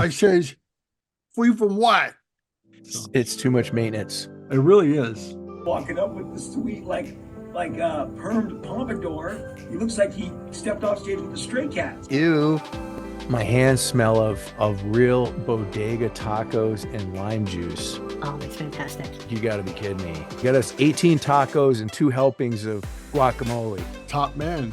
I says, free from what? So It's too much maintenance. it really is. Walking up with the sweet permed pompadour. He looks like he stepped off stage with the Stray Cats. Ew. My hands smell of real bodega tacos and lime juice. Oh, that's fantastic. You gotta be kidding me. You got us 18 tacos and 2 helpings of guacamole. Top man.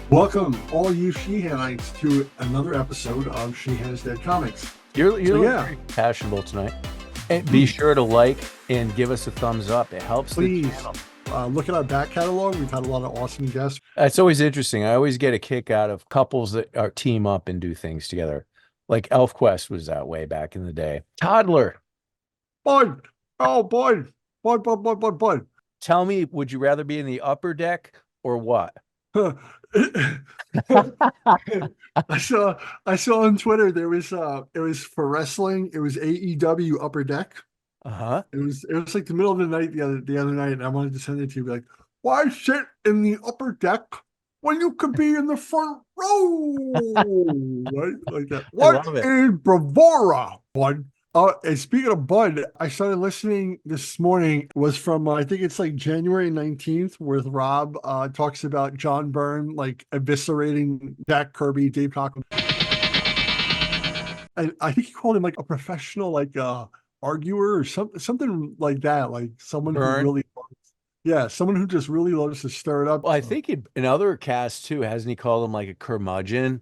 Welcome, all you Sheehanites, to another episode of Sheehan Is Dead Comics. You're yeah. very fashionable tonight. And be sure to like and give us a thumbs up. It helps Please. the channel. Look at our back catalog. We've had a lot of awesome guests. It's always interesting. I always get a kick out of couples that are team up and do things together. Like ElfQuest was that way back in the day. Toddler. Bud. Oh, Bud. Bud. Tell me, would you rather be in the upper deck or what? I saw on Twitter it was for wrestling. It was AEW Upper Deck. Uh-huh. It was like the middle of the night the other night, and I wanted to send it to you. Be like, why sit in the upper deck when you could be in the front row? Right, like that. What is bravura, Bud? And speaking of Bud, I started listening this morning. It was from I think it's like January 19th, where Rob talks about John Byrne like eviscerating Jack Kirby, Dave Cockrum. And I think he called him like a professional arguer or something like that, like someone Byrne. who really someone who just really loves to stir it up. Well, I think in other casts too, hasn't he called him like a curmudgeon?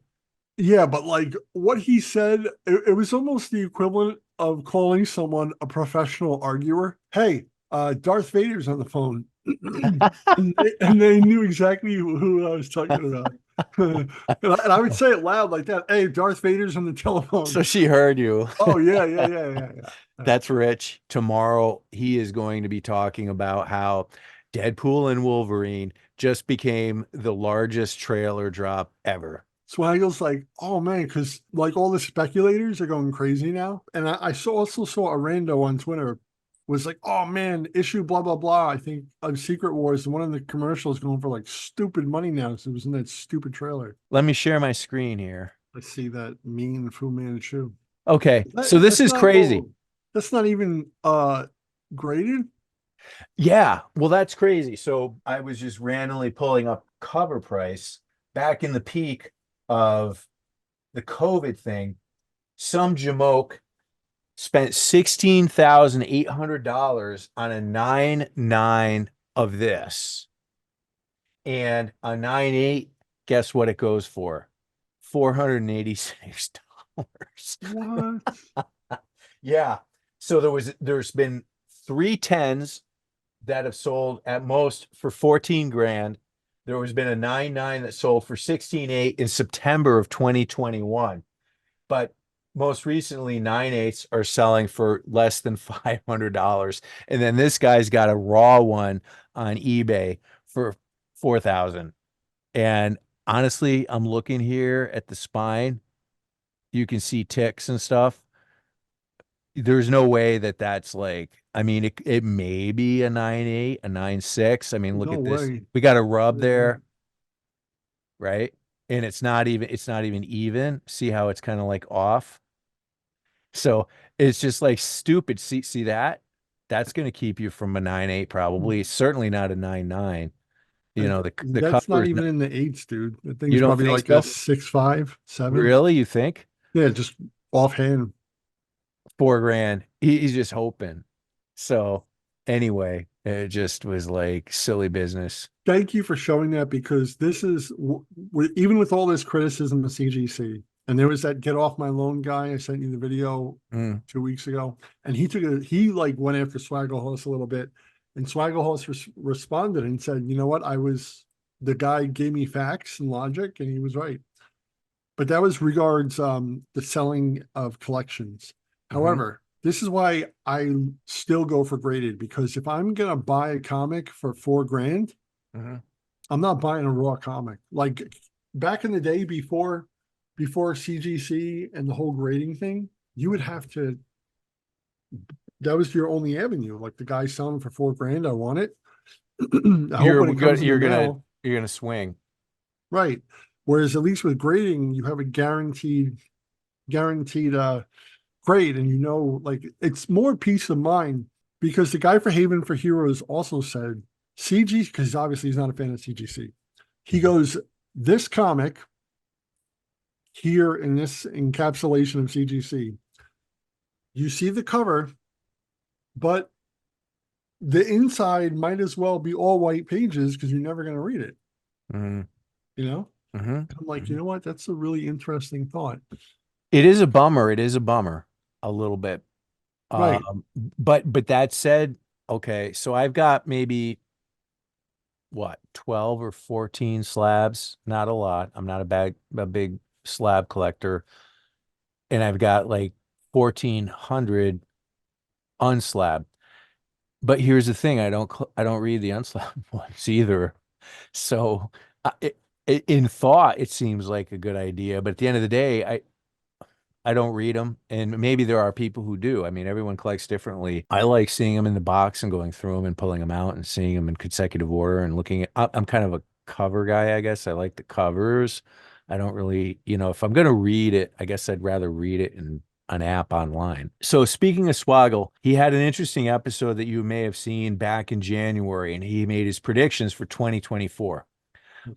Yeah, but like what he said, it was almost the equivalent of calling someone a professional arguer. Hey, Darth Vader's on the phone. and they knew exactly who I was talking about. and I would say it loud like that. Hey, Darth Vader's on the telephone. So she heard you. Oh, yeah. That's Rich. Tomorrow he is going to be talking about how Deadpool and Wolverine just became the largest trailer drop ever. Swaggle's like, oh man, because like all the speculators are going crazy now. And I also saw a rando on Twitter was like, oh man, issue blah blah blah. I think of Secret Wars, one of the commercials going for like stupid money now because it was in that stupid trailer. Let me share my screen here. Let's see that mean Fu Manchu. Okay, so this is crazy. That's not even graded. Yeah, well, that's crazy. So I was just randomly pulling up cover price back in the peak of the COVID thing. Some jamoke spent $16,800 on a 9.9 of this, and a 9.8. Guess what it goes for? $486. What? Yeah. So there's been 3 10s that have sold at most for 14 grand. There has been a 9.9 that sold for 16.8 in September of 2021. But most recently, 9.8s are selling for less than $500. And then this guy's got a raw one on eBay for $4,000. And honestly, I'm looking here at the spine. You can see ticks and stuff. There's no way that's like, I mean, it may be a 9.8, a 9.6. I mean, look at this. We got a rub there, right? And it's not even even. See how it's kind of like off? So it's just like stupid. See that? That's going to keep you from a 9.8 probably. Certainly not a 9.9. You know, the that's not even in the 8s, dude. The thing's You don't probably think like so? a 6.5, 7. Really? You think? Yeah, just offhand. $4 grand. He's just hoping. So anyway, it just was like silly business. Thank you for showing that, because this is even with all this criticism of CGC, and there was that get off my lawn guy. I sent you the video 2 weeks ago, and he went after Swagglehorse a little bit, and Swagglehorse responded and said, you know what, the guy gave me facts and logic, and he was right. But that was regards the selling of collections. However, this is why I still go for graded, because if I'm gonna buy a comic for $4 grand, I'm not buying a raw comic. Like back in the day before CGC and the whole grading thing, you would have to. That was your only avenue. Like the guy selling for $4 grand, I want it. You're gonna swing, right? Whereas at least with grading, you have a guaranteed great. And like it's more peace of mind because the guy for Haven for Heroes also said CG, because obviously he's not a fan of CGC. He goes, this comic here in this encapsulation of CGC, you see the cover, but the inside might as well be all white pages because you're never going to read it. I'm like, you know what? That's a really interesting thought. It is a bummer. It is a bummer a little bit. Right. But that said, okay, so I've got maybe what, 12 or 14 slabs, not a lot. I'm not a big slab collector. And I've got like 1,400 unslab. But here's the thing, I don't read the unslabbed ones either. So in thought, it seems like a good idea, but at the end of the day, I don't read them, and maybe there are people who do. I mean, everyone collects differently. I like seeing them in the box and going through them and pulling them out and seeing them in consecutive order and looking at. I'm kind of a cover guy, I guess. I like the covers. I don't really, if I'm going to read it, I guess I'd rather read it in an app online. So speaking of Swaggle, he had an interesting episode that you may have seen back in January, and he made his predictions for 2024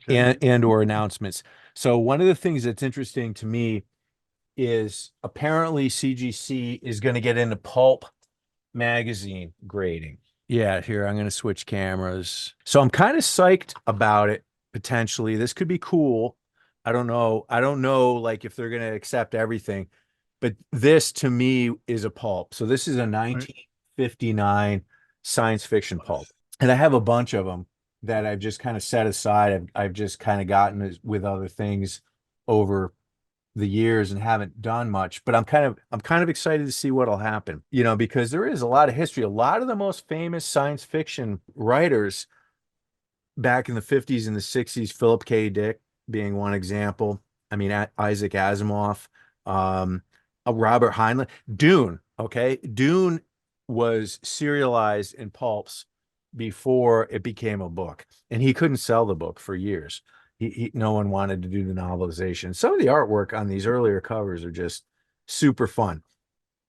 and or announcements. So one of the things that's interesting to me is apparently CGC is going to get into pulp magazine grading. Yeah, here, I'm going to switch cameras. So I'm kind of psyched about it, potentially. This could be cool. I don't know. Like if they're going to accept everything, but this to me is a pulp. So this is a 1959 science fiction pulp. And I have a bunch of them that I've just kind of set aside. I've just kind of gotten with other things over the years and haven't done much, but I'm kind of excited to see what'll happen, because there is a lot of history. A lot of the most famous science fiction writers back in the 50s and the 60s, Philip K. Dick being one example. I mean, Isaac Asimov, Robert Heinlein, Dune. Okay. Dune was serialized in pulps before it became a book, and he couldn't sell the book for years. No one wanted to do the novelization. Some of the artwork on these earlier covers are just super fun.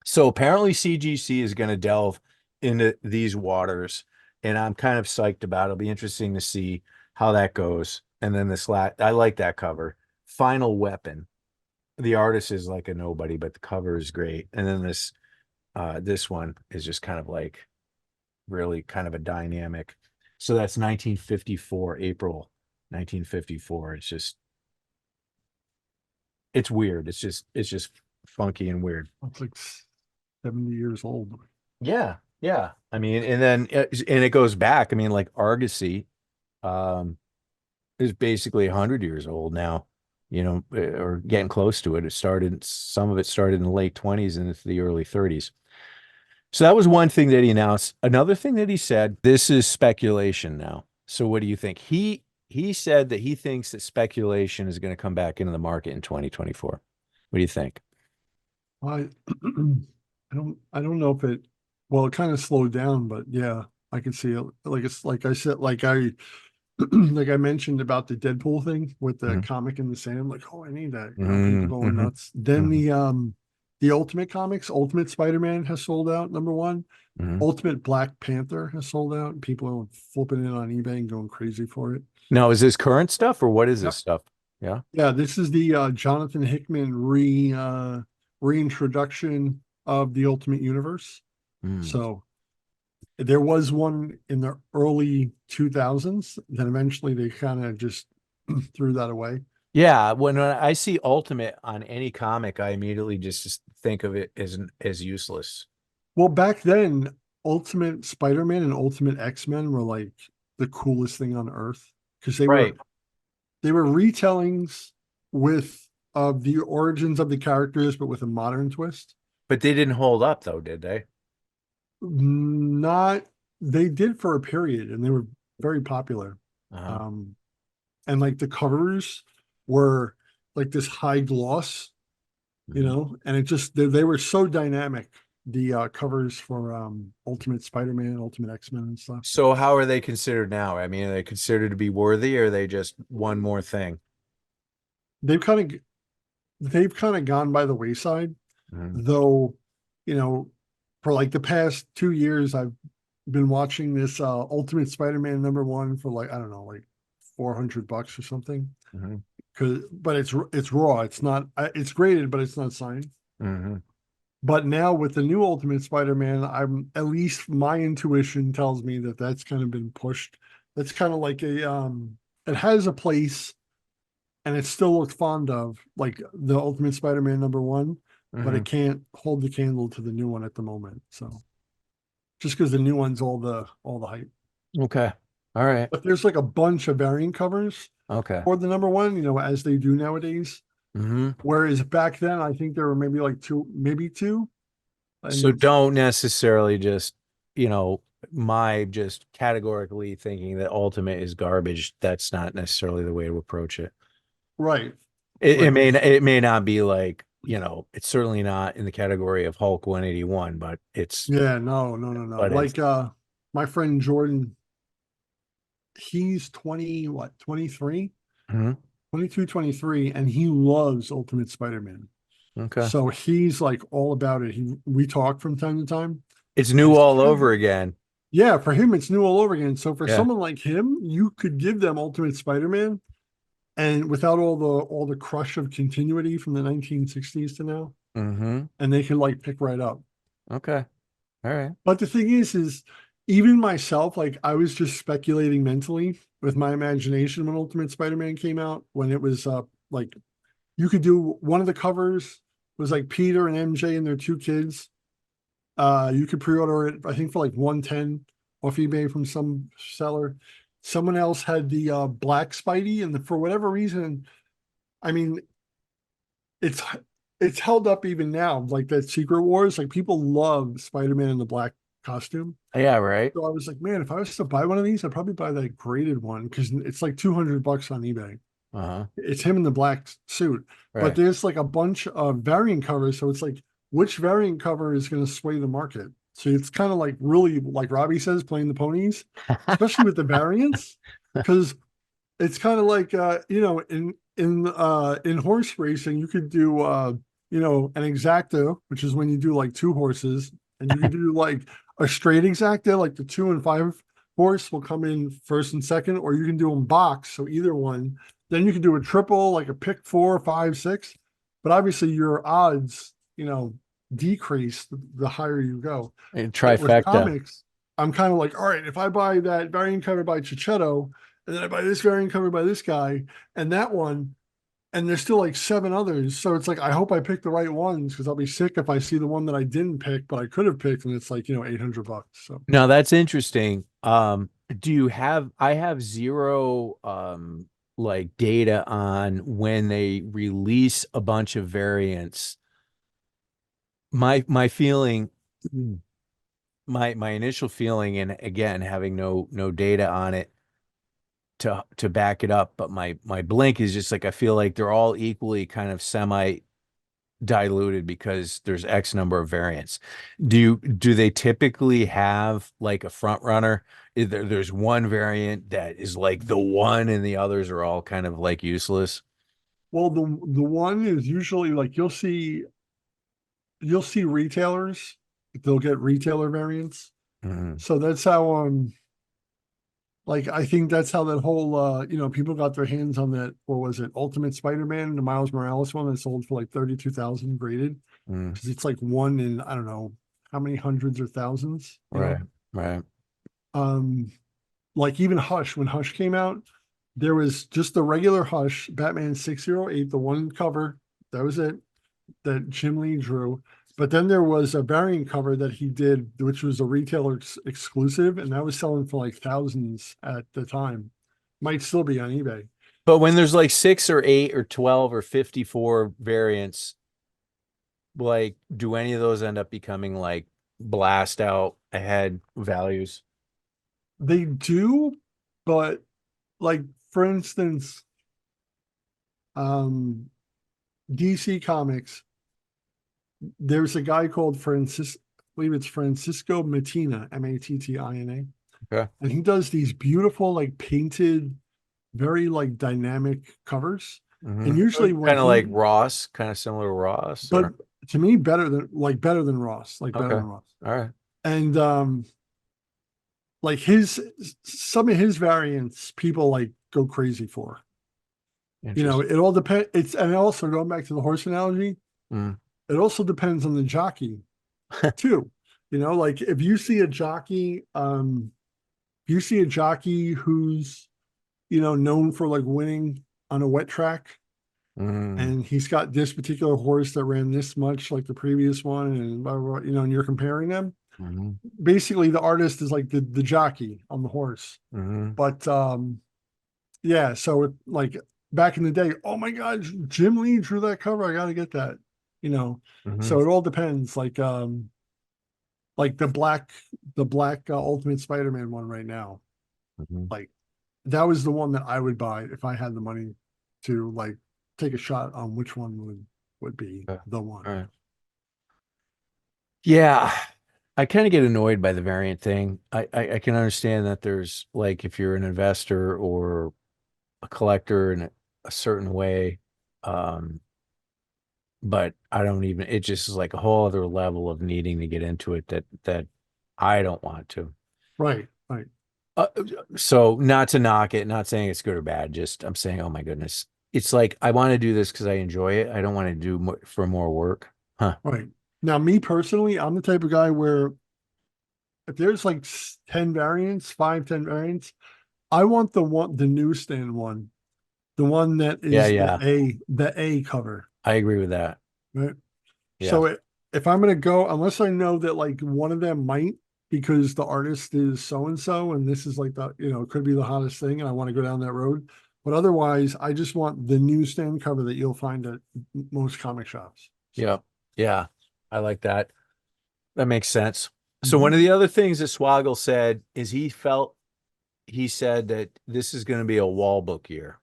So apparently CGC is going to delve into these waters, and I'm kind of psyched about it. It'll be interesting to see how that goes. And then I like that cover. Final Weapon. The artist is like a nobody, but the cover is great. And then this one is just kind of like really kind of a dynamic. So that's 1954, April 1954. It's weird. It's just funky and weird. It's like 70 years old. Yeah. I mean, and it goes back. I mean, like Argosy is basically 100 years old now, or getting close to it. Some of it started in the late 20s and into the early 30s. So that was one thing that he announced. Another thing that he said, this is speculation now. So what do you think? He said that he thinks that speculation is going to come back into the market in 2024. What do you think? I don't know if it kind of slowed down, but yeah, I can see it. Like I said, like I mentioned about the Deadpool thing with the comic in the sand, like, oh, I need that. People going nuts. Then the Ultimate Comics, Ultimate Spider-Man has sold out, #1. Ultimate Black Panther has sold out. People are flipping it on eBay and going crazy for it. Now, is this current stuff or what is this stuff? Yeah. Yeah, this is the Jonathan Hickman reintroduction of the Ultimate Universe. So there was one in the early 2000s, then eventually they kind of just threw that away. Yeah, when I see Ultimate on any comic, I immediately just think of it as useless. Well, back then, Ultimate Spider-Man and Ultimate X-Men were like the coolest thing on earth because they were retellings with the origins of the characters, but with a modern twist. But they didn't hold up, though, did they? They did for a period, and they were very popular. And like the covers were like this high gloss, and it just they were so dynamic. The covers for Ultimate Spider-Man, Ultimate X-Men, and stuff. So how are they considered now? I mean, are they considered to be worthy, or are they just one more thing? They've kind of gone by the wayside, though. you know, for like the past 2 years, I've been watching this Ultimate Spider-Man #1 for like, I don't know, like $400 or something. But it's raw. It's not, it's graded, but it's not signed. But now with the new Ultimate Spider-Man, I'm, at least my intuition tells me that that's kind of been pushed. That's kind of like it has a place and it's still looked fond of, like the Ultimate Spider-Man #1, but it can't hold the candle to the new one at the moment. So just because the new one's all the hype. Okay. All right. But there's like a bunch of variant covers Okay. for the #1, you know, as they do nowadays. Whereas back then, I think there were maybe like two. So And don't necessarily just, my just categorically thinking that Ultimate is garbage. That's not necessarily the way to approach it. right. It may not be like, it's certainly not in the category of Hulk 181, but it's Yeah, no. But Like my friend Jordan, he's 20, what, 23? 22, 23, and he loves Ultimate Spider-Man. okay. So he's like all about it. We talk from time to time. It's new all over again. Yeah, for him, it's new all over again. So for Yeah. someone like him, you could give them Ultimate Spider-Man, and without all the crush of continuity from the 1960s to now, and they can like pick right up. Okay. All right. But the thing is even myself, like I was just speculating mentally with my imagination when Ultimate Spider-Man came out, when it was like you could do one of the covers was like Peter and MJ and their two kids. You could pre-order it, I think, for like 110 off eBay from some seller. Someone else had the black Spidey, and for whatever reason, I mean, it's held up even now. Like that Secret Wars, like people love Spider-Man in the black costume. Yeah, right. So I was like, man, if I was to buy one of these, I'd probably buy that graded one because it's like $200 on eBay. It's him in the black suit, Right. but there's like a bunch of variant covers. So it's like, which variant cover is going to sway the market? So it's kind of like really, like Robbie says, playing the ponies, especially with the variants, because it's kind of like in horse racing, you could do an exacta, which is when you do like two horses, and you can do like a straight exacta, like the 2 and 5 horse will come in first and second, or you can do them box, so either one. Then you can do a triple, like a pick 4, 5, 6. But obviously your odds, decrease the higher you go. And But with trifecta. comics, I'm kind of like, all right, if I buy that variant cover by Chichetto, and then I buy this variant cover by this guy, and that one, and there's still like 7 others. So it's like, I hope I pick the right ones, because I'll be sick if I see the one that I didn't pick, but I could have picked, and it's like, $800. So Now that's interesting. I have zero like data on when they release a bunch of variants. My feeling, my initial feeling, and again, having no data on it to back it up, but my blink is just like, I feel like they're all equally kind of semi diluted because there's X number of variants. Do they typically have like a front runner? There's one variant that is like the one, and the others are all kind of like useless? well, the one is usually like you'll see retailers, they'll get retailer variants. So that's how like I think that's how that whole people got their hands on that, what was it, Ultimate Spider-Man, the Miles Morales one that sold for like 32,000 graded, because it's like one in, I don't know how many hundreds or thousands. Right. Like even Hush, when Hush came out, there was just the regular Hush Batman 608, the one cover, that was it, that Jim Lee drew. But then there was a variant cover that he did, which was a retailer exclusive, and that was selling for like thousands at the time. Might still be on eBay. But when there's like 6 or 8 or 12 or 54 variants, like, do any of those end up becoming like blast out ahead values? They do, but like for instance, DC Comics, there's a guy called I believe it's Francisco Mattina, Mattina. Okay. And he does these beautiful, like painted, very like dynamic covers. And usually kind of like Ross, kind of similar to Ross. But to me, better than Ross, like better Okay. than Ross. All right. And like some of his variants, people like go crazy for. You know, Interesting. it all depends. And also going back to the horse analogy, Mm. it also depends on the jockey too. You know, like if you see a jockey, who's, you know, known for like winning on a wet track, Mm. and he's got this particular horse that ran this much like the previous one, and blah, blah, blah, you know, and you're comparing them. Mm-hmm. Basically, the artist is like the jockey on the horse. Mm-hmm. But yeah, so it, like back in the day, oh my God, Jim Lee drew that cover. I got to get that, you know. Mm-hmm. So it all depends. Like the black Ultimate Spider-Man one right now. Mm-hmm. Like that was the one that I would buy if I had the money to like take a shot on which one would be the one. All right. Yeah, I kind of get annoyed by the variant thing. I can understand that there's like if you're an investor or a collector in a certain way, um, but I don't even. It just is like a whole other level of needing to get into it that I don't want to. Right, right. Uh, so not to knock it, not saying it's good or bad. Just I'm saying, oh my goodness, it's like I want to do this because I enjoy it. I don't want to do for more work, huh? Right. Now, me personally, I'm the type of guy where if there's like 10 variants, 10 variants, I want the newsstand one, the one that Yeah, is yeah, the A cover, I agree with that. right? Yeah. So if I'm gonna go, unless I know that like one of them might, because the artist is so and so, and this is like the, you know, it could be the hottest thing, and I want to go down that road. But otherwise, I just want the newsstand cover that you'll find at most comic shops. So, Yeah. Yeah. I like that. That makes sense. So mhm. one of the other things that Swaggle said is he said that this is going to be a wall book year.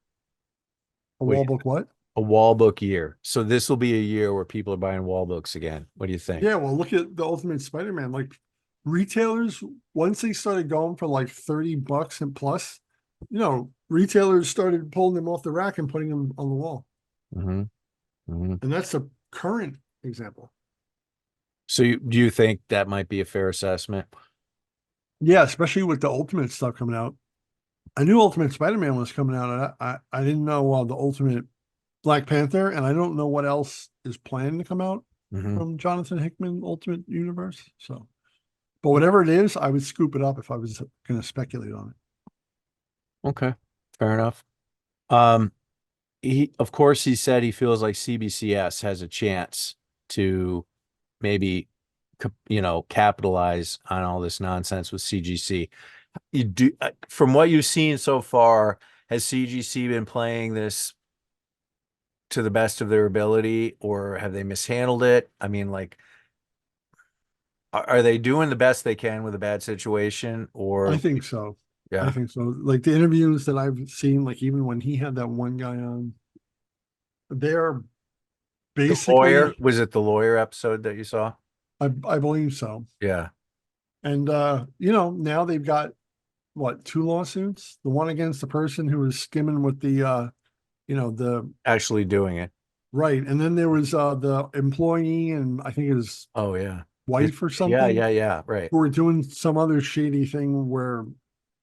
A What do wall you book, what? A wall book year. So this will be a year where people are buying wall books again. What do you think? Yeah, well, look at the Ultimate Spider-Man. Like retailers, once they started going for like $30 and plus, you know, retailers started pulling them off the rack and putting them on the wall. Mm-hmm. Mm-hmm. And that's a current example. So do you think that might be a fair assessment? Yeah, especially with the Ultimate stuff coming out. I knew Ultimate Spider-Man was coming out. And I didn't know the Ultimate Black Panther, and I don't know what else is planned to come out Mm-hmm. from Jonathan Hickman Ultimate Universe. So, but whatever it is, I would scoop it up if I was going to speculate on it. Okay. Fair enough. Um, of course, he said he feels like CBCS has a chance to maybe, capitalize on all this nonsense with CGC. You do, from what you've seen so far, has CGC been playing this to the best of their ability, or have they mishandled it? I mean, like, are they doing the best they can with a bad situation, I or think so. I yeah, think so. Like the interviews that I've seen, like even when he had that one guy on, they're the lawyer, basically, was it the lawyer episode that you saw? I believe so. Yeah. And you know, now they've got what, 2 lawsuits? The one against the person who was skimming with the you know, the Actually doing it. right. And then there was the employee and I think his Oh yeah. wife or Yeah, something yeah, yeah. Right. who were doing some other shady thing where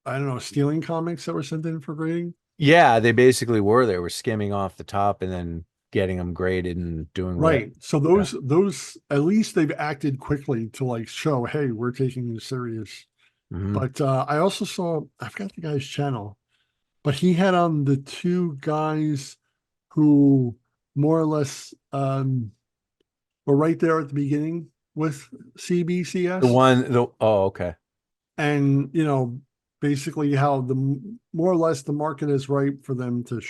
I don't know, stealing comics that were sent in for grading. Yeah, they basically were. They were skimming off the top and then getting them graded and doing whatever. Right. So Yeah. those at least they've acted quickly to like show, hey, we're taking you serious. Mhm. But I also saw, I forgot the guy's channel, but he had on the two guys who more or less were right there at the beginning with CBCS, Oh, okay. and you know, basically how more or less the market is ripe for them to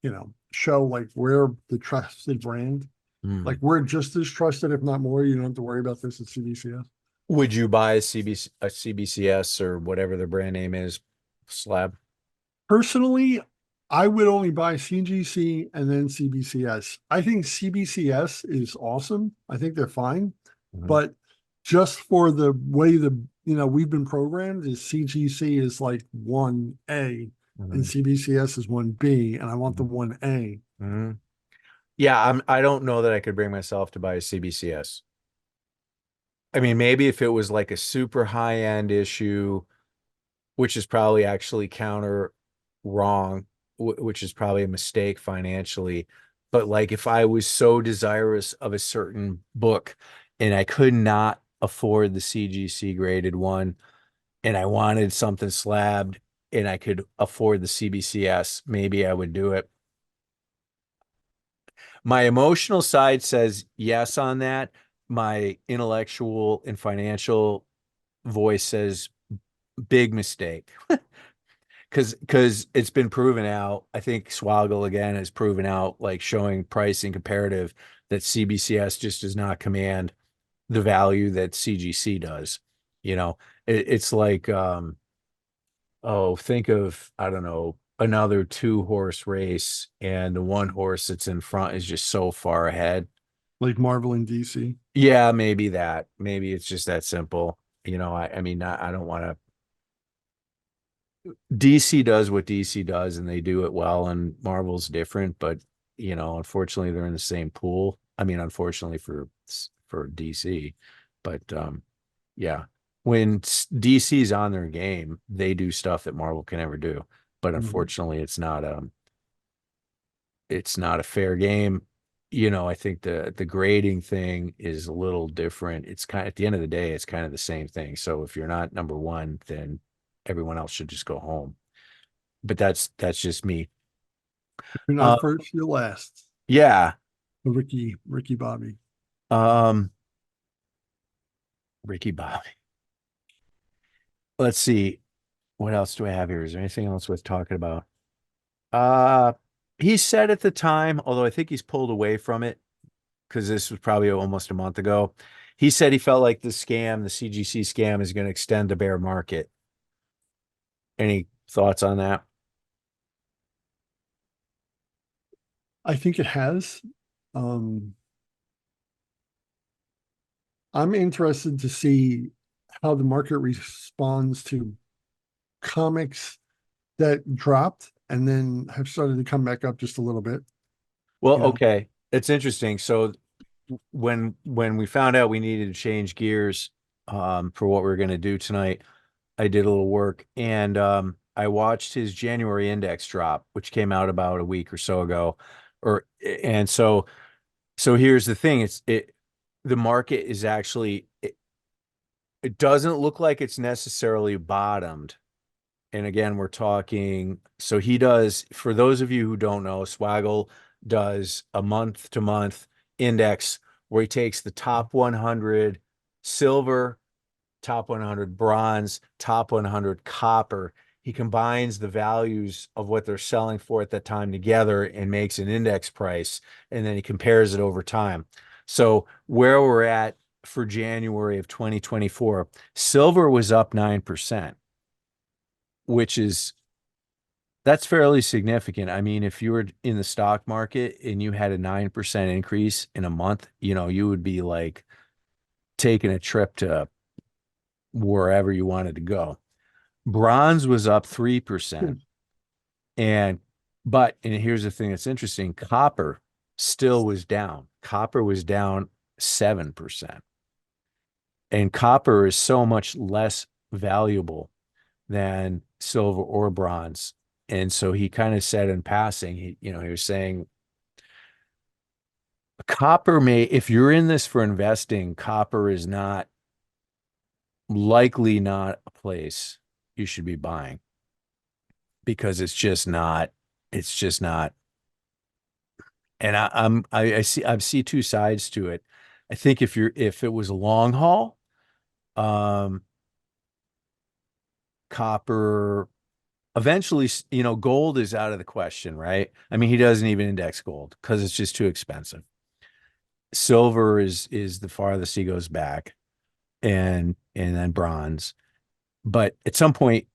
you know, show like we're the trusted brand. Hmm. Like we're just as trusted, if not more. You don't have to worry about this at CBCS. Would you buy a CBCS or whatever their brand name is slab? Personally, I would only buy CGC and then CBCS. I think CBCS is awesome. I think they're fine, Mhm. but just for the way we've been programmed, is CGC is like 1A and Mhm. CBCS is 1B, and I want the 1A. Mhm. Yeah, I don't know that I could bring myself to buy a CBCS. I mean, maybe if it was like a super high end issue, which is probably actually counter wrong, which is probably a mistake financially. But like if I was so desirous of a certain book and I could not afford the CGC graded one and I wanted something slabbed and I could afford the CBCS, maybe I would do it. My emotional side says yes on that. My intellectual and financial voice says big mistake. Because it's been proven out. I think Swaggle again has proven out, like showing pricing comparative, that CBCS just does not command the value that CGC does. You know, it's like oh, think of, I don't know, another 2 horse race, and the one horse that's in front is just so far ahead. Like Marvel and DC. Yeah, maybe that. Maybe it's just that simple. You know, I mean, I don't want to. DC does what DC does, and they do it well, and Marvel's different, but you know, unfortunately, they're in the same pool. I mean, unfortunately for DC, but yeah, when DC's on their game, they do stuff that Marvel can never do. But unfortunately, it's not a fair game. You know, I think the grading thing is a little different. It's kind of, at the end of the day, it's kind of the same thing. So if you're not number one, then everyone else should just go home. But that's just me. If you're Uh, not first, you're last. yeah. Ricky Bobby. Um, Ricky Bobby. Let's see. What else do I have here? Is there anything else worth talking about? Uh, he said at the time, although I think he's pulled away from it because this was probably almost a month ago. He said he felt like the CGC scam, is going to extend the bear market. Any thoughts on that? I think it has. Um, I'm interested to see how the market responds to comics that dropped and then have started to come back up just a little bit. Well, You know, okay. It's interesting. So when we found out we needed to change gears for what we were going to do tonight, I did a little work, and I watched his January index drop, which came out about a week or so ago. And so here's the thing. The market is actually, it doesn't look like it's necessarily bottomed. And again, we're talking, so he does, for those of you who don't know, Swaggle does a month to month index where he takes the top 100 silver, top 100 bronze, top 100 copper. He combines the values of what they're selling for at that time together and makes an index price, and then he compares it over time. So where we're at for January of 2024, silver was up 9%, which is, that's fairly significant. I mean, if you were in the stock market and you had a 9% increase in a month, you know, you would be like taking a trip to wherever you wanted to go. Bronze was up 3%. And here's the thing that's interesting, copper still was down. Copper was down 7%. And copper is so much less valuable than silver or bronze. And so he kind of said in passing, he was saying copper if you're in this for investing, copper is likely not a place you should be buying, because it's just not. And I see two sides to it. I think if it was a long haul, copper eventually, gold is out of the question, right? I mean, he doesn't even index gold because it's just too expensive. Silver is the farthest he goes back, and then bronze. But at some point,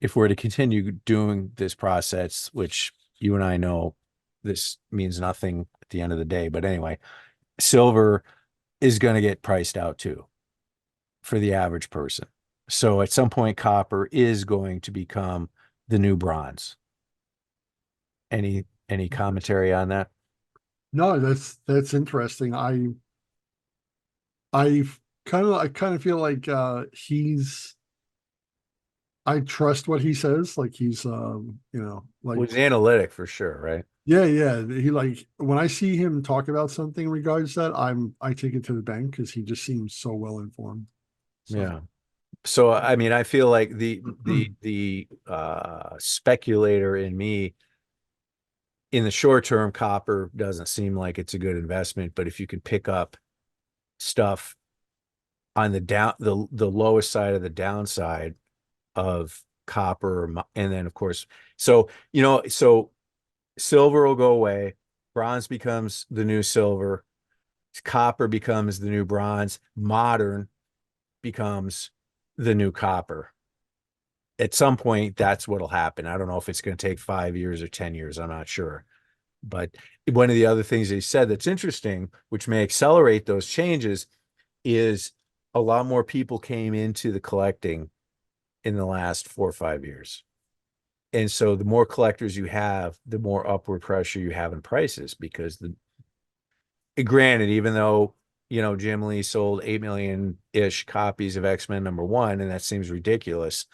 if we're to continue doing this process, which you and I know this means nothing at the end of the day, but anyway, silver is going to get priced out too for the average person. So at some point, copper is going to become the new bronze. Any commentary on that? No, that's interesting. I kind of feel like I trust what he says. Like he's like Was analytic for sure, right? yeah, yeah. He like when I see him talk about something in regards to that, I take it to the bank because he just seems so well informed. So Yeah. So I mean, I feel like the speculator in me in the short term, copper doesn't seem like it's a good investment, but if you can pick up stuff on the lowest side of the downside of copper, and then of course, so so silver will go away, bronze becomes the new silver, copper becomes the new bronze, modern becomes the new copper. At some point, that's what'll happen. I don't know if it's going to take 5 years or 10 years. I'm not sure. But one of the other things he said that's interesting, which may accelerate those changes, is a lot more people came into the collecting in the last 4 or 5 years. And so the more collectors you have, the more upward pressure you have in prices, because granted, even though, Jim Lee sold 8 million-ish copies of X-Men #1, and that seems ridiculous.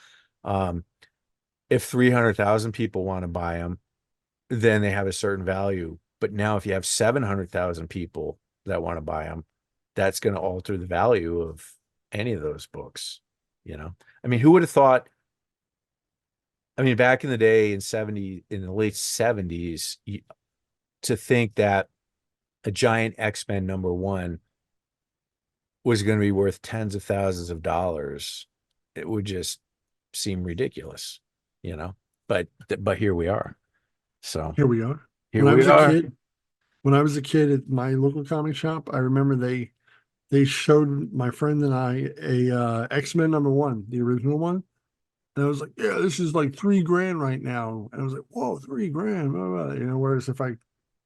If 300,000 people want to buy them, then they have a certain value. But now if you have 700,000 people that want to buy them, that's going to alter the value of any of those books. I mean, who would have thought? I mean, back in the day in the late 70s, to think that a giant X-Men #1 was going to be worth tens of thousands of dollars, it would just seem ridiculous, but here we are. So here we are. here we are. When I was a kid at my local comic shop, I remember they showed my friend and I a X-Men #1, the original one. And I was like, yeah, this is like $3,000 right now. And I was like, whoa, $3,000. Blah, blah. Whereas if I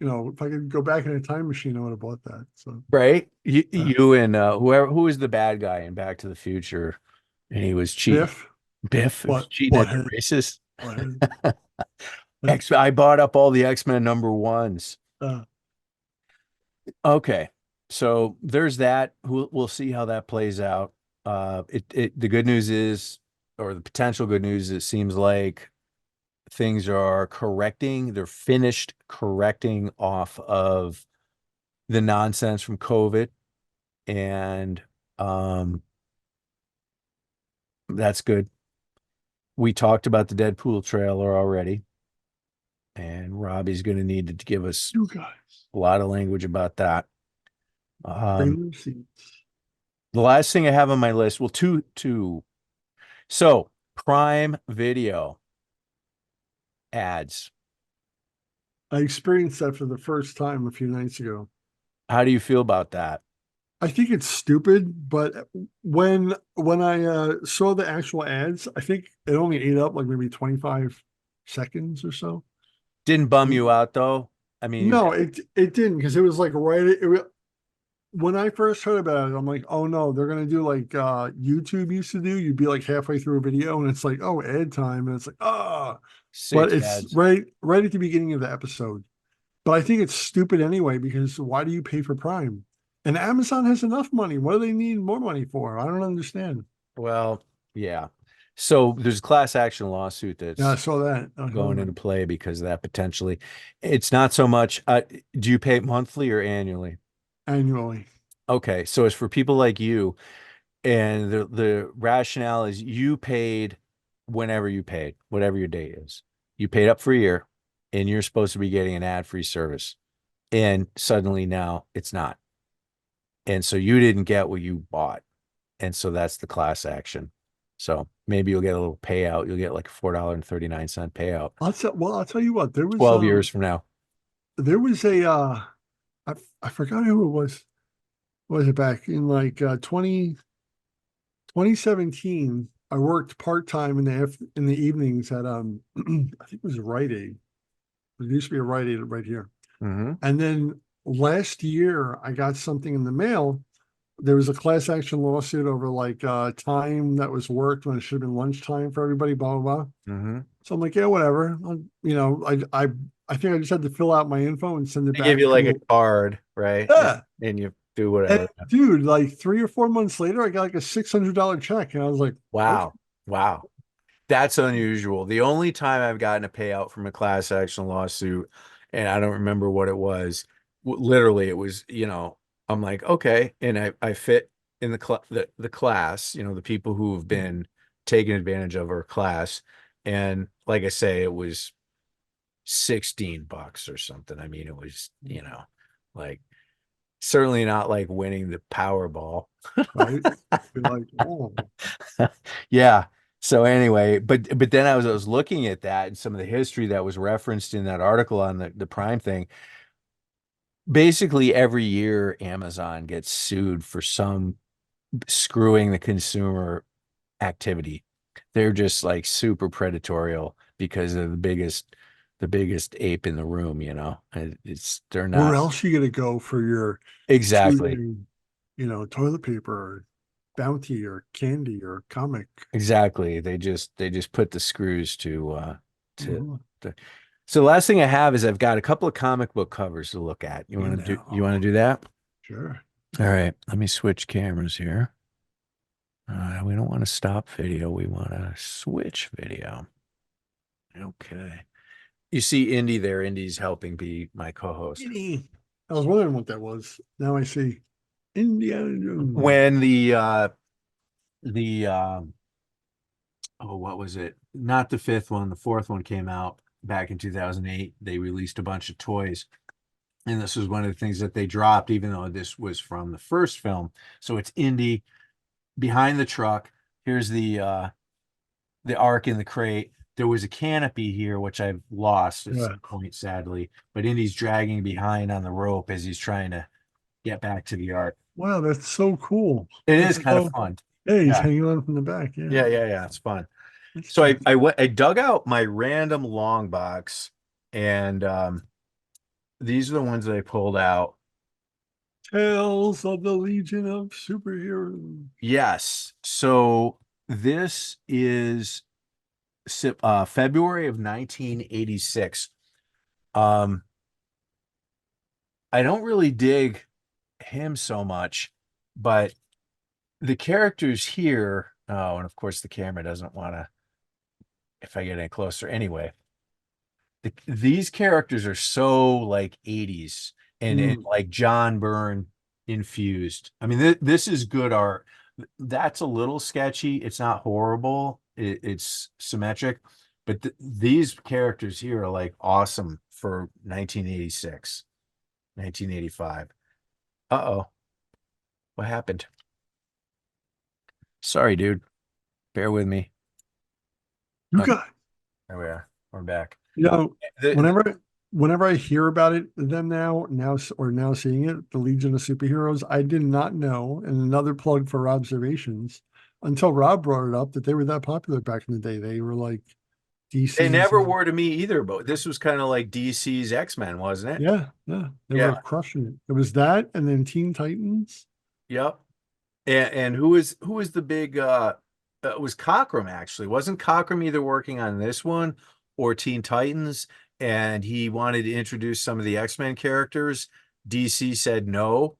could go back in a time machine, I would have bought that. So Right. You and who was the bad guy in Back to the Future, and he was cheating. Biff was cheating at the races. I bought up all the X-Men #1s. Okay, so there's that. We'll see how that plays out. The good news is, or the potential good news, it seems like things are correcting. They're finished correcting off of the nonsense from COVID, and that's good. We talked about the Deadpool trailer already, and Robbie's going to need to give us you guys a lot of language about that. trailer seats. The last thing I have on my list, well, two. So Prime Video ads. I experienced that for the first time a few nights ago. How do you feel about that? I think it's stupid, but when I saw the actual ads, I think it only ate up like maybe 25 seconds or so. Didn't bum you out though? I mean, No, it didn't, because it was like when I first heard about it, I'm like, oh no, they're gonna do like YouTube used to do. You'd be like halfway through a video and it's like, oh, ad time, and it's like, but it's ads. right at the beginning of the episode. But I think it's stupid anyway, because why do you pay for Prime? And Amazon has enough money. What do they need more money for? I don't understand. Well, yeah. So there's a class action lawsuit that's Yeah, I saw that going into play because of that potentially. It's not so much. Do you pay monthly or annually? annually. Okay, so it's for people like you, and the rationale is you paid whenever you paid, whatever your date is. You paid up for a year, and you're supposed to be getting an ad-free service, and suddenly now it's not. And so you didn't get what you bought. And so that's the class action. So maybe you'll get a little payout. You'll get like a $4.39 payout. I'll tell you what, there was 12 years from now. There was I forgot who it was. Was it back in like 2017? I worked part-time in the evenings at I think it was a Rite Aid. There used to be a Rite Aid right here. Mm-hmm. And then last year I got something in the mail. There was a class action lawsuit over like time that was worked when it should have been lunchtime for everybody, blah blah blah. Mm-hmm. So I'm like, yeah, whatever. I think I just had to fill out my info and send it They back. give you like a to- card, right? Yeah. And you do And whatever. dude, like 3 or 4 months later, I got like a $600 check, and I was like, okay. Wow. Wow. That's unusual. The only time I've gotten a payout from a class action lawsuit, and I don't remember what it was, literally it was, I'm like, okay. And I fit in the class, the people who have been taken advantage of our class. And like I say, it was $16 or something. I mean, it was, like certainly not like winning the Powerball. Right? You're like, oh, Yeah. So anyway, but then I was looking at that and some of the history that was referenced in that article on the Prime thing. Basically, every year Amazon gets sued for some screwing the consumer activity. They're just like super predatorial because they're the biggest ape in the room, they're where not else you gonna go for your exactly. 2 day, toilet paper, or bounty, or candy, or comic? Exactly. They just put the screws to Mhm. the so the last thing I have is I've got a couple of comic book covers to look at. You Hey, want to do now. you want to do that? Sure. All right, let me switch cameras here. We don't want to stop video. We want to switch video. Okay. You see Indy there. Indy's helping be my co-host. I was wondering what that was. Now I see Indiana Jones. When the oh, what was it? Not the fifth one, the fourth one came out back in 2008. They released a bunch of toys. And this was one of the things that they dropped, even though this was from the first film. So it's Indy behind the truck. Here's the ark in the crate. There was a canopy here, which I've lost at Yeah. some point, sadly. But Indy's dragging behind on the rope as he's trying to get back to the ark. Wow, that's so cool. It That's is kind of so- fun. Yeah, he's Yeah. hanging on from the back. Yeah. Yeah. It's fun. That's So cute. I dug out my random long box, and these are the ones that I pulled out. Tales of the Legion of Superheroes. Yes. So this is February of 1986. Um, I don't really dig him so much, but the characters here, oh, and of course the camera doesn't want to, if I get any closer anyway. These characters are so like 80s and like John Byrne infused. I mean, this is good art. That's a little sketchy. It's not horrible. It's symmetric, but these characters here are like awesome for 1986, 1985. Uh-oh. What happened? Sorry, dude. Bear with me. You Okay, got, there we are. We're back. The- whenever I hear about it, them now seeing it, the Legion of Superheroes, I did not know. And another plug for observations, until Rob brought it up, that they were that popular back in the day. They were like DC. They never were to me either, but this was kind of like DC's X-Men, wasn't it? Yeah, they were crushing it. It was that, and then Teen Titans. Yep. And who is the big it was Cockrum actually. Wasn't Cockrum either working on this one or Teen Titans, and he wanted to introduce some of the X-Men characters. DC said no,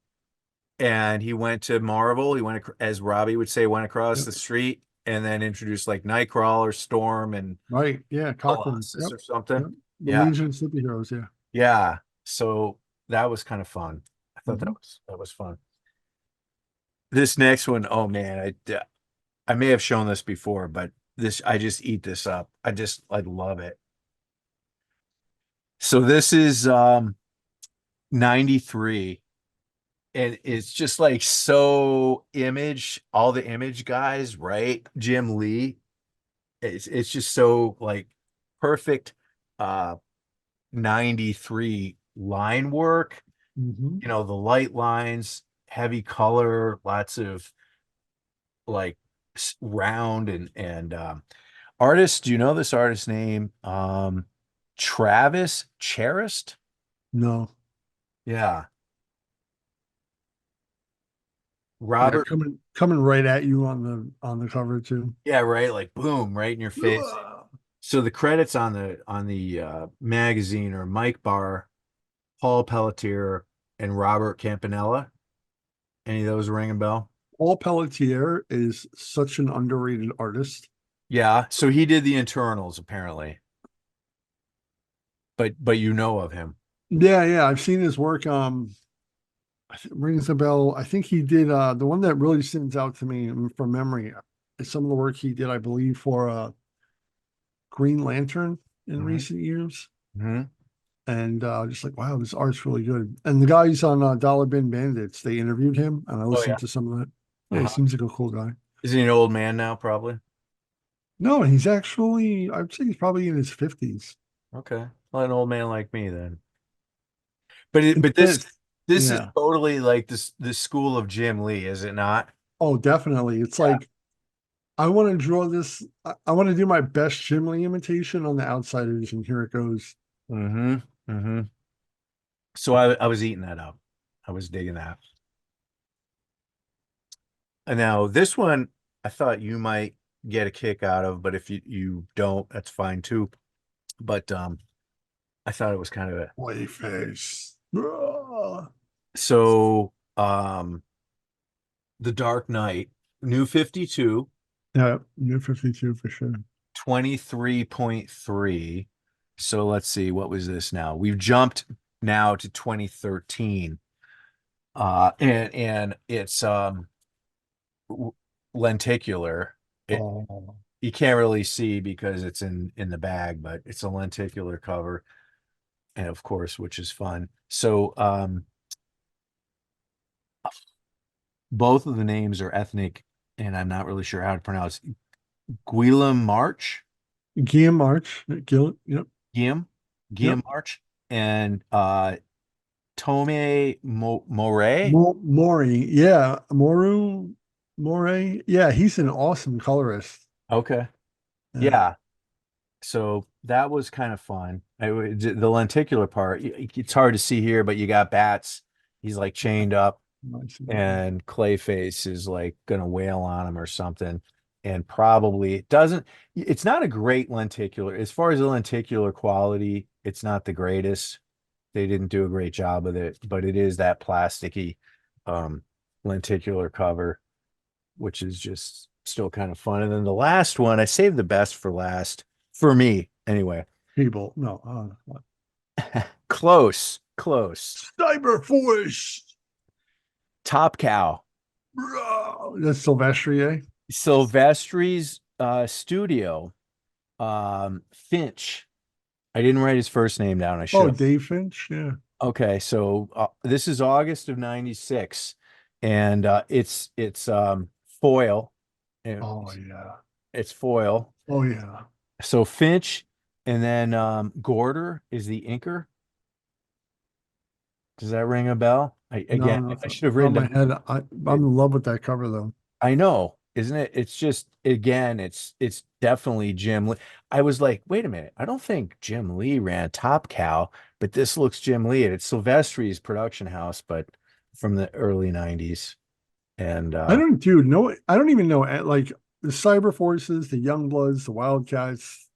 and he went to Marvel. He went, as Robbie would say, went across the street and then introduced like Nightcrawler, Storm, and Right. Yeah. Cochran. Colossus or something. Yep. The Yeah. Legion of Superheroes. Yeah. Yeah. So that was kind of fun. I thought Mhm. that was fun. This next one, oh man, I may have shown this before, but I just eat this up. I love it. So this is 93, and it's just like so Image, all the Image guys, right? Jim Lee. It's just so like perfect 93 line work. Mhm. The light lines, heavy color, lots of like round and artist. Do you know this artist's name? Travis Charest. No. Yeah. Yeah, Robert. coming right at you on the cover too. Yeah, right. Like boom, right in your face. So the credits on the magazine are Mike Barr, Paul Pelletier, and Robert Campanella. Any of those ring a bell? Paul Pelletier is such an underrated artist. Yeah. So he did the internals apparently, but you know of him. Yeah, yeah, I've seen his work. Rings a bell. I think he did the one that really stands out to me from memory is some of the work he did, I believe, for Green Lantern in Mhm. recent years. Mm-hmm. And just like, wow, this art's really good. And the guys on Dollar Bin Bandits, they interviewed him, and I Oh yeah. listened to some of that. Yeah, he Uh-huh. seems like a cool guy. Is he an old man now? Probably. No, he's actually, I'd say he's probably in his 50s. Okay. Well, an old man like me then. But it, It but this fits. this is Yeah. totally like this school of Jim Lee, is it not? Oh, definitely. It's Yeah. like I want to draw this. I want to do my best Jim Lee imitation on the Outsiders, and here it goes. Mm-hmm. Mm-hmm. So I was eating that up. I was digging that. And now this one I thought you might get a kick out of, but if you don't, that's fine too. But I thought it was kind of a Wayface. Ah. so The Dark Knight, New 52, Yeah, New 52 for sure. 23.3. So let's see, what was this now? We've jumped now to 2013. And it's lenticular. It Oh, You can't really see because it's in the bag, but it's a lenticular cover, and of course, which is fun. So both of the names are ethnic, and I'm not really sure how to pronounce Guillaume March, Guillaume March. Yep. Guillaume, Yep. Guillaume March, and Tome Moret. Maury. Yeah. Moray. Yeah, he's an awesome colorist. Okay. Yeah. Yeah. So that was kind of fun. The lenticular part, it's hard to see here, but you got bats. He's like chained up, Nice. and Clayface is like gonna wail on him or something. And probably it doesn't, it's not a great lenticular. As far as the lenticular quality, it's not the greatest. They didn't do a great job with it, but it is that plasticky um lenticular cover, which is just still kind of fun. And then the last one, I saved the best for last for me anyway. People. No. Close. Cyber Force. Top Cow. Bro. That's Silvestri, eh? Silvestri's studio. Finch. I didn't write his first name down. I should Oh, have. Dave Finch. Yeah. Okay, so this is August of '96, and it's foil. And Oh, yeah. it's foil. Oh, yeah. So Finch, and then Gorder is the inker. Does that ring a bell? No, Again, no. I should have On written my it. head. I'm in love with that cover, though. I know, isn't it? It's just again, it's definitely Jim Lee. I was like, wait a minute, I don't think Jim Lee ran Top Cow, but this looks Jim Lee. And it's Silvestri's production house, but from the early '90s. And I don't, dude, no, I don't even know. Like the Cyber Forces, the Youngbloods, the Wildcats,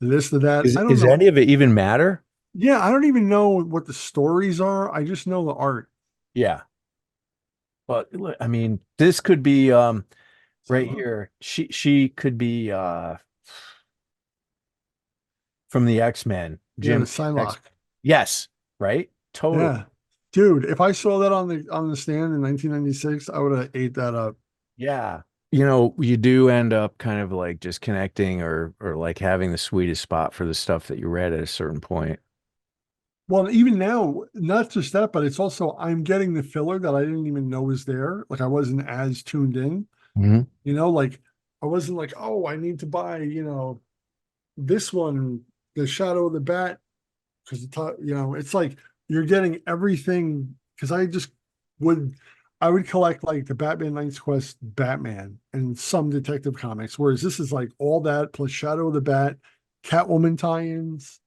this, the that. I don't is know. any of it even matter? Yeah, I don't even know what the stories are. I just know the art. Yeah. But look, I mean, this could be right So, here. She could be from the X-Men. yeah, the Jim X. Psylocke. Yes, right? Totally. Yeah. Dude, if I saw that on the stand in 1996, I would have ate that up. Yeah. You know, you do end up kind of like just connecting or like having the sweetest spot for the stuff that you read at a certain point. Well, even now, not just that, but it's also I'm getting the filler that I didn't even know was there. Like I wasn't as tuned in, Mhm. like I wasn't like, oh, I need to buy, this one, the Shadow of the Bat, because it's like you're getting everything. Because would I would collect like the Batman Knights Quest Batman and some Detective Comics, whereas this is like all that plus Shadow of the Bat, Catwoman tie-ins.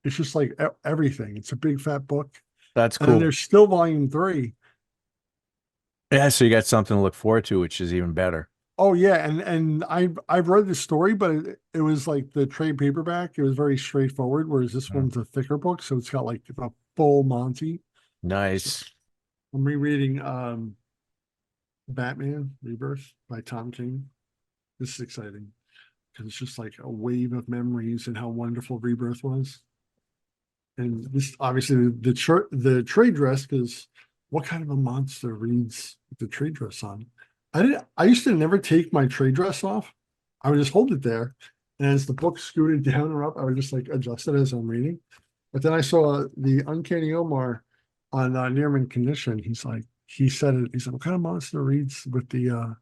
It's just like everything. It's a big fat book. That's And then cool. there's still volume 3. Yeah, so you got something to look forward to, which is even better. Oh yeah, and I've read the story, but it was like the trade paperback. It was very straightforward, whereas this one's a thicker book, so it's got like a full Monty. Nice. I'm rereading Batman Rebirth by Tom King. This is exciting because it's just like a wave of memories and how wonderful Rebirth was. And this obviously the trade dress, because what kind of a monster reads with the trade dress on? I used to never take my trade dress off. I would just hold it there. And as the book scooted down or up, I would just like adjust it as I'm reading. But then I saw the Uncanny Omar on Near Mint Condition. He said it, he said, what kind of monster reads with the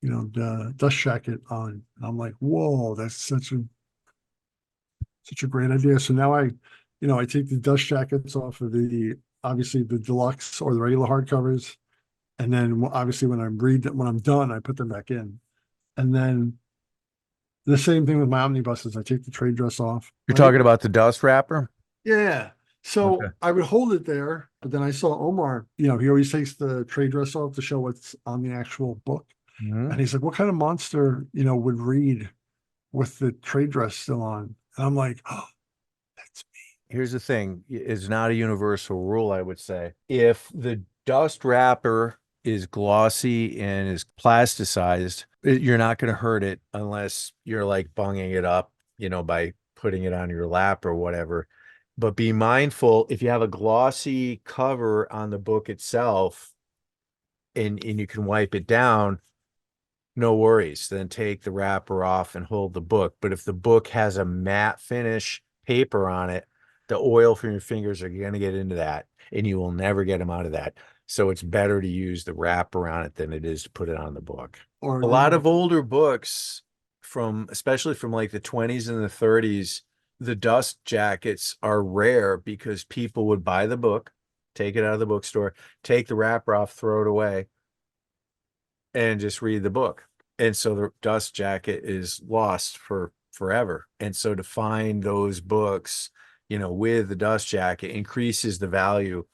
the dust jacket on? And I'm like, whoa, that's such a great idea. So now I take the dust jackets off of obviously the deluxe or the regular hardcovers. And then obviously when I'm done, I put them back in. And then the same thing with my omnibuses. I take the trade dress off. You're talking about the dust wrapper? Yeah. So Okay. I would hold it there, but then I saw Omar, he always takes the trade dress off to show what's on the actual book. Mhm. And he's like, what kind of monster, would read with the trade dress still on? And I'm like, oh, that's me. Here's the thing. It's not a universal rule, I would say. If the dust wrapper is glossy and is plasticized, you're not going to hurt it unless you're like bunging it up, by putting it on your lap or whatever. But be mindful, if you have a glossy cover on the book itself and you can wipe it down, no worries. Then take the wrapper off and hold the book. But if the book has a matte finish paper on it, the oil from your fingers are going to get into that and you will never get them out of that. So it's better to use the wrapper on it than it is to put it on the book. Or A lot of older books especially from like the 20s and the 30s, the dust jackets are rare because people would buy the book, take it out of the bookstore, take the wrapper off, throw it away, and just read the book. And so the dust jacket is lost for forever. And so to find those books, with the dust jacket increases the value.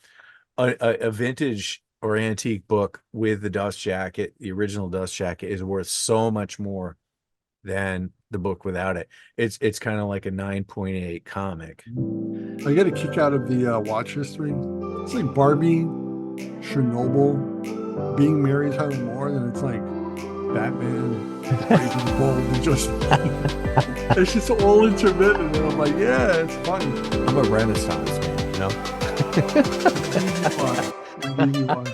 A vintage or antique book with the dust jacket, the original dust jacket, is worth so much more than the book without it. It's kind of like a 9.8 comic. I get a kick out of the watch history. It's like Barbie, Chernobyl, being Mary Tyler Moore, then it's like Batman, Raging Bull, and just it's just all intermittent. And I'm like, yeah, it's funny. I'm a Renaissance man, Indeed you are. Indeed you are.